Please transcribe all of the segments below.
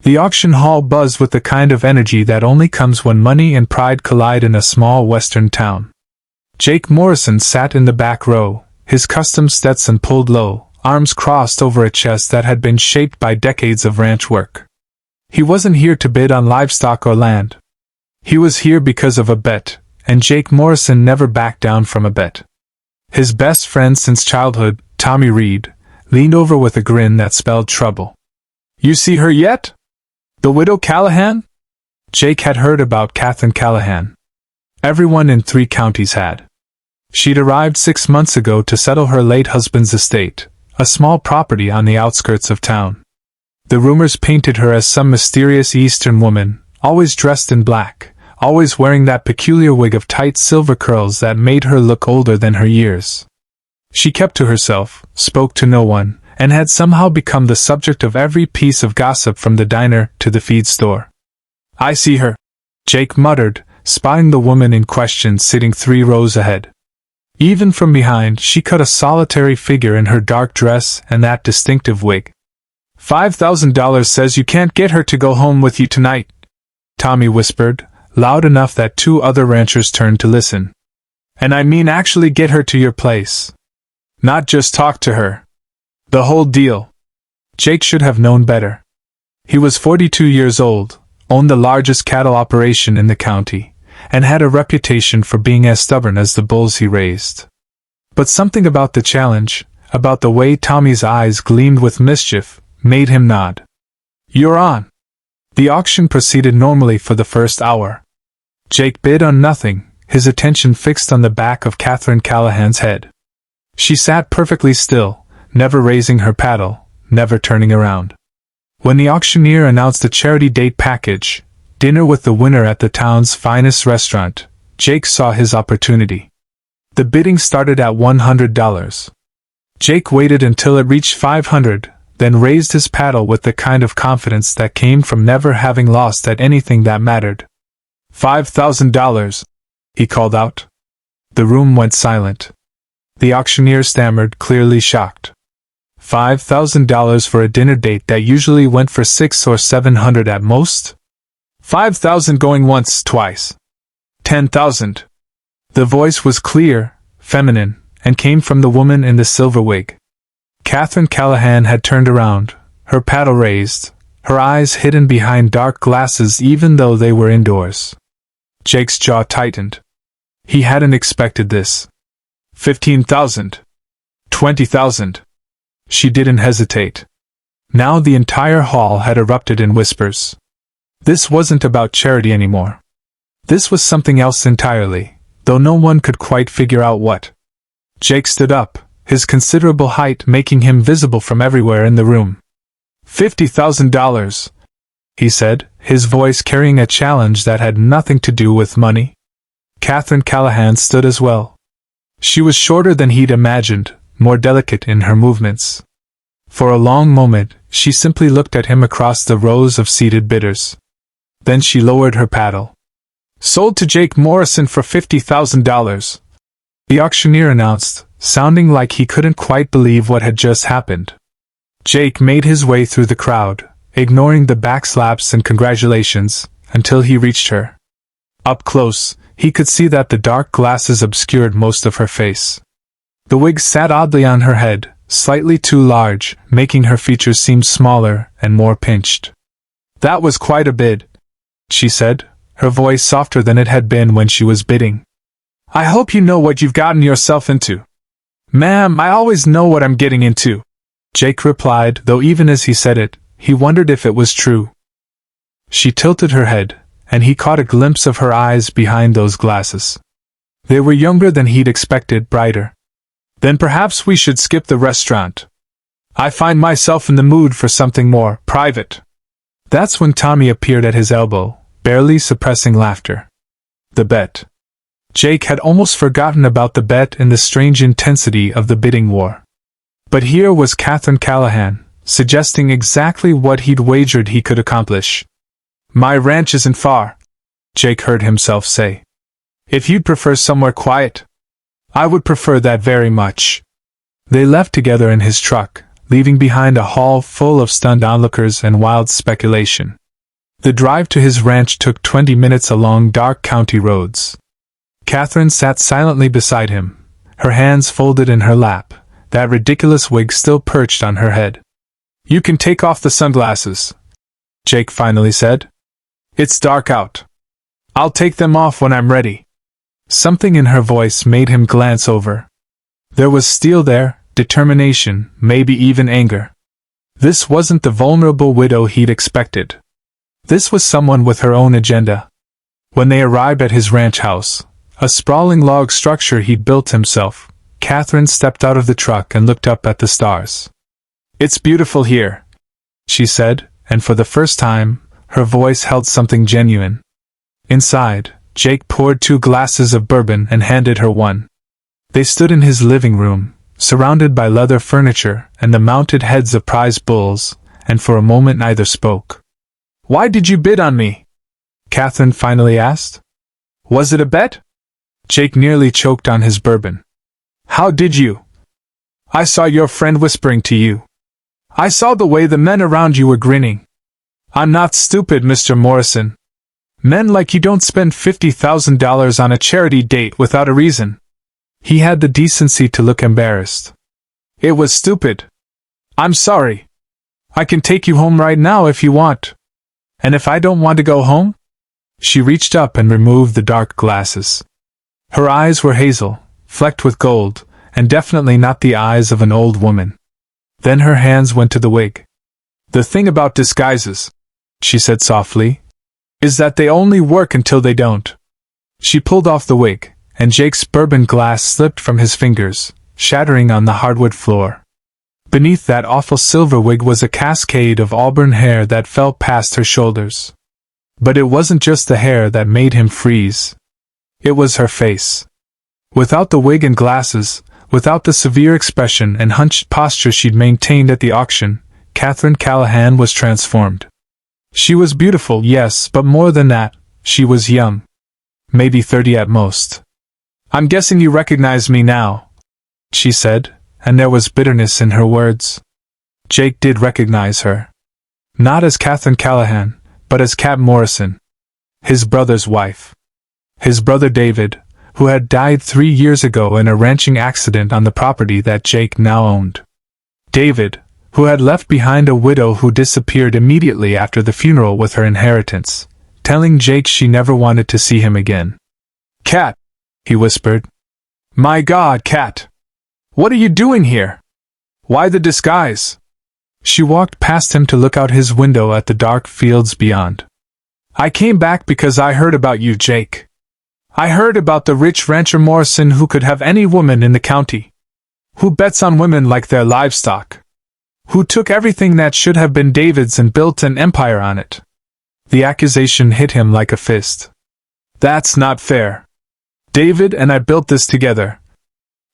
The auction hall buzzed with the kind of energy that only comes when money and pride collide in a small western town. Jake Morrison sat in the back row, his custom Stetson pulled low, arms crossed over a chest that had been shaped by decades of ranch work. He wasn't here to bid on livestock or land. He was here because of a bet, and Jake Morrison never backed down from a bet. His best friend since childhood, Tommy Reed, leaned over with a grin that spelled trouble. "You see her yet? The widow Callahan?" Jake had heard about Catherine Callahan. Everyone in 3 counties had. She'd arrived 6 months ago to settle her late husband's estate, a small property on the outskirts of town. The rumors painted her as some mysterious Eastern woman, always dressed in black, always wearing that peculiar wig of tight silver curls that made her look older than her years. She kept to herself, spoke to no one, and had somehow become the subject of every piece of gossip from the diner to the feed store. "I see her," Jake muttered, spotting the woman in question sitting 3 rows ahead. Even from behind, she cut a solitary figure in her dark dress and that distinctive wig. $5,000 says you can't get her to go home with you tonight," Tommy whispered, loud enough that 2 other ranchers turned to listen. "And I mean actually get her to your place. Not just talk to her. The whole deal." Jake should have known better. He was 42 years old, owned the largest cattle operation in the county, and had a reputation for being as stubborn as the bulls he raised. But something about the challenge, about the way Tommy's eyes gleamed with mischief, made him nod. "You're on." The auction proceeded normally for the first hour. Jake bid on nothing, his attention fixed on the back of Catherine Callahan's head. She sat perfectly still, never raising her paddle, never turning around. When the auctioneer announced the charity date package, dinner with the winner at the town's finest restaurant, Jake saw his opportunity. The bidding started at $100. Jake waited until it reached $500, then raised his paddle with the kind of confidence that came from never having lost at anything that mattered. $5,000, he called out. The room went silent. The auctioneer stammered, clearly shocked. $5,000 for a dinner date that usually went for $600 or $700 at most? $5,000 going once, twice. $10,000. The voice was clear, feminine, and came from the woman in the silver wig. Catherine Callahan had turned around, her paddle raised, her eyes hidden behind dark glasses even though they were indoors. Jake's jaw tightened. He hadn't expected this. $15,000. $20,000. She didn't hesitate. Now the entire hall had erupted in whispers. This wasn't about charity anymore. This was something else entirely, though no one could quite figure out what. Jake stood up, his considerable height making him visible from everywhere in the room. $50,000, he said, his voice carrying a challenge that had nothing to do with money. Catherine Callahan stood as well. She was shorter than he'd imagined, more delicate in her movements. For a long moment, she simply looked at him across the rows of seated bidders. Then she lowered her paddle. "Sold to Jake Morrison for $50,000. The auctioneer announced, sounding like he couldn't quite believe what had just happened. Jake made his way through the crowd, ignoring the backslaps and congratulations, until he reached her. Up close, he could see that the dark glasses obscured most of her face. The wig sat oddly on her head, slightly too large, making her features seem smaller and more pinched. "That was quite a bid," she said, her voice softer than it had been when she was bidding. "I hope you know what you've gotten yourself into." "Ma'am, I always know what I'm getting into," Jake replied, though even as he said it, he wondered if it was true. She tilted her head, and he caught a glimpse of her eyes behind those glasses. They were younger than he'd expected, brighter. "Then perhaps we should skip the restaurant. I find myself in the mood for something more private." That's when Tommy appeared at his elbow, barely suppressing laughter. The bet. Jake had almost forgotten about the bet in the strange intensity of the bidding war. But here was Catherine Callahan, suggesting exactly what he'd wagered he could accomplish. "My ranch isn't far," Jake heard himself say. "If you'd prefer somewhere quiet." "I would prefer that very much." They left together in his truck, leaving behind a hall full of stunned onlookers and wild speculation. The drive to his ranch took 20 minutes along dark county roads. Catherine sat silently beside him, her hands folded in her lap, that ridiculous wig still perched on her head. "You can take off the sunglasses," Jake finally said. "It's dark out. I'll take them off when I'm ready." Something in her voice made him glance over. There was steel there, determination, maybe even anger. This wasn't the vulnerable widow he'd expected. This was someone with her own agenda. When they arrived at his ranch house, a sprawling log structure he'd built himself, Catherine stepped out of the truck and looked up at the stars. "It's beautiful here," she said, and for the first time, her voice held something genuine. Inside, Jake poured 2 glasses of bourbon and handed her one. They stood in his living room, surrounded by leather furniture and the mounted heads of prize bulls, and for a moment neither spoke. "Why did you bid on me?" Catherine finally asked. "Was it a bet?" Jake nearly choked on his bourbon. "How did you? I saw your friend whispering to you. I saw the way the men around you were grinning. I'm not stupid, Mr. Morrison. Men like you don't spend $50,000 on a charity date without a reason." He had the decency to look embarrassed. "It was stupid. I'm sorry. I can take you home right now if you want. And if I don't want to go home?" She reached up and removed the dark glasses. Her eyes were hazel, flecked with gold, and definitely not the eyes of an old woman. Then her hands went to the wig. "The thing about disguises," she said softly, "is that they only work until they don't." She pulled off the wig, and Jake's bourbon glass slipped from his fingers, shattering on the hardwood floor. Beneath that awful silver wig was a cascade of auburn hair that fell past her shoulders. But it wasn't just the hair that made him freeze. It was her face. Without the wig and glasses, without the severe expression and hunched posture she'd maintained at the auction, Catherine Callahan was transformed. She was beautiful, yes, but more than that, she was young. Maybe 30 at most. "I'm guessing you recognize me now," she said, and there was bitterness in her words. Jake did recognize her. Not as Catherine Callahan, but as Cat Morrison, his brother's wife. His brother David, who had died 3 years ago in a ranching accident on the property that Jake now owned. David, who had left behind a widow who disappeared immediately after the funeral with her inheritance, telling Jake she never wanted to see him again. "Cat," he whispered. "My God, Cat! What are you doing here? Why the disguise?" She walked past him to look out his window at the dark fields beyond. "I came back because I heard about you, Jake. I heard about the rich rancher Morrison who could have any woman in the county. Who bets on women like their livestock. Who took everything that should have been David's and built an empire on it." The accusation hit him like a fist. "That's not fair. David and I built this together.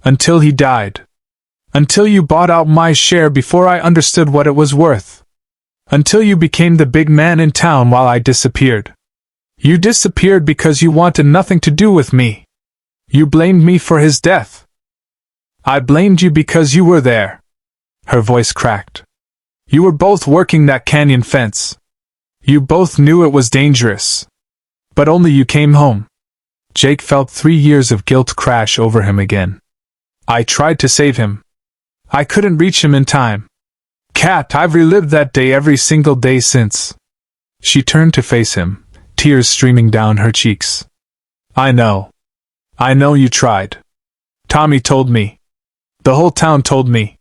Until he died. Until you bought out my share before I understood what it was worth. Until you became the big man in town while I disappeared. You disappeared because you wanted nothing to do with me. You blamed me for his death. I blamed you because you were there." Her voice cracked. "You were both working that canyon fence. You both knew it was dangerous. But only you came home." Jake felt 3 years of guilt crash over him again. "I tried to save him. I couldn't reach him in time. Cat, I've relived that day every single day since." She turned to face him, tears streaming down her cheeks. "I know. I know you tried. Tommy told me. The whole town told me.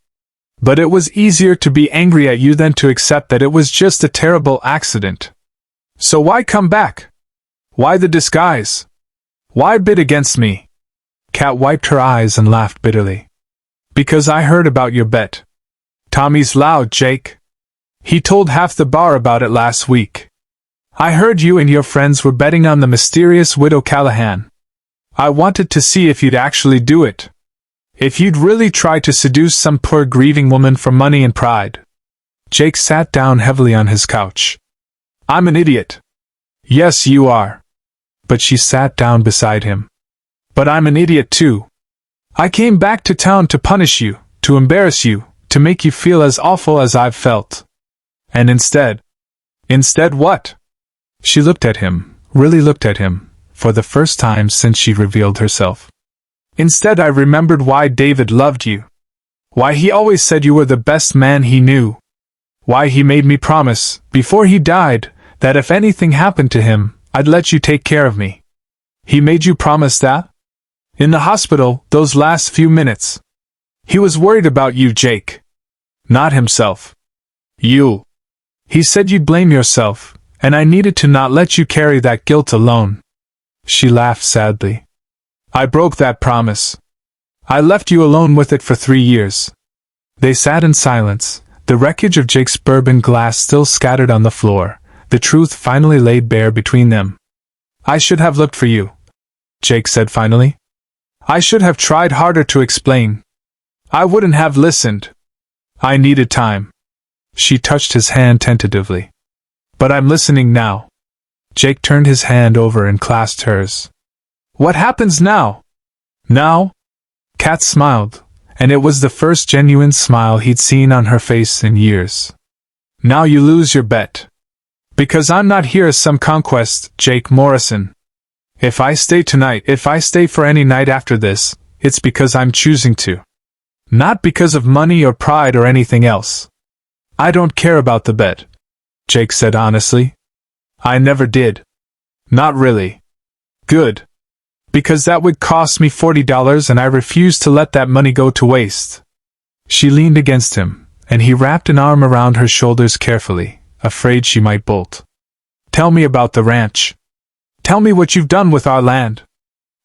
But it was easier to be angry at you than to accept that it was just a terrible accident. So why come back? Why the disguise? Why bid against me?" Cat wiped her eyes and laughed bitterly. "Because I heard about your bet. Tommy's loud, Jake. He told half the bar about it last week. I heard you and your friends were betting on the mysterious widow Callahan. I wanted to see if you'd actually do it. If you'd really try to seduce some poor grieving woman for money and pride." Jake sat down heavily on his couch. "I'm an idiot." "Yes, you are." But she sat down beside him. "But I'm an idiot too. I came back to town to punish you, to embarrass you, to make you feel as awful as I've felt. And instead what? She looked at him, really looked at him, for the first time since she revealed herself. Instead I remembered why David loved you. Why he always said you were the best man he knew. Why he made me promise, before he died, that if anything happened to him, I'd let you take care of me. He made you promise that? In the hospital, those last few minutes. He was worried about you, Jake. Not himself. You. He said you'd blame yourself, and I needed to not let you carry that guilt alone. She laughed sadly. I broke that promise. I left you alone with it for 3 years. They sat in silence, the wreckage of Jake's bourbon glass still scattered on the floor, the truth finally laid bare between them. I should have looked for you, Jake said finally. I should have tried harder to explain. I wouldn't have listened. I needed time. She touched his hand tentatively. But I'm listening now. Jake turned his hand over and clasped hers. What happens now? Now? Kat smiled, and it was the first genuine smile he'd seen on her face in years. Now you lose your bet. Because I'm not here as some conquest, Jake Morrison. If I stay tonight, if I stay for any night after this, it's because I'm choosing to. Not because of money or pride or anything else. I don't care about the bet, Jake said honestly. I never did. Not really. Good. Because that would cost me $40 and I refused to let that money go to waste. She leaned against him, and he wrapped an arm around her shoulders carefully, afraid she might bolt. Tell me about the ranch. Tell me what you've done with our land.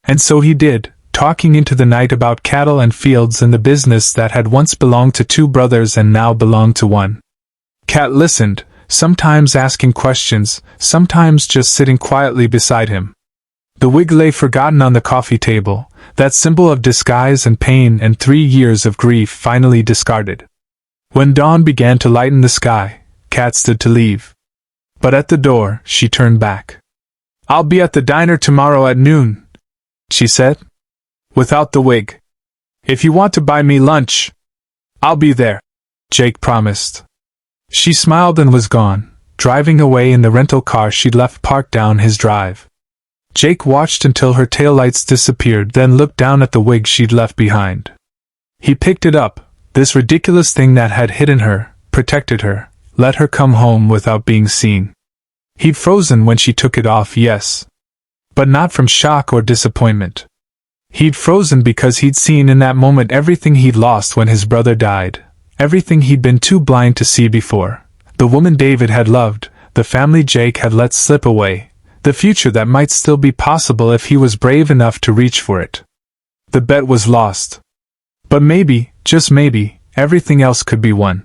And so he did, talking into the night about cattle and fields and the business that had once belonged to 2 brothers and now belonged to one. Kat listened, sometimes asking questions, sometimes just sitting quietly beside him. The wig lay forgotten on the coffee table, that symbol of disguise and pain and 3 years of grief finally discarded. When dawn began to lighten the sky, Kat stood to leave. But at the door, she turned back. I'll be at the diner tomorrow at noon, she said. Without the wig. If you want to buy me lunch, I'll be there, Jake promised. She smiled and was gone, driving away in the rental car she'd left parked down his drive. Jake watched until her taillights disappeared, then looked down at the wig she'd left behind. He picked it up, this ridiculous thing that had hidden her, protected her, let her come home without being seen. He'd frozen when she took it off, yes. But not from shock or disappointment. He'd frozen because he'd seen in that moment everything he'd lost when his brother died, everything he'd been too blind to see before, the woman David had loved, the family Jake had let slip away, the future that might still be possible if he was brave enough to reach for it. The bet was lost. But maybe, just maybe, everything else could be won.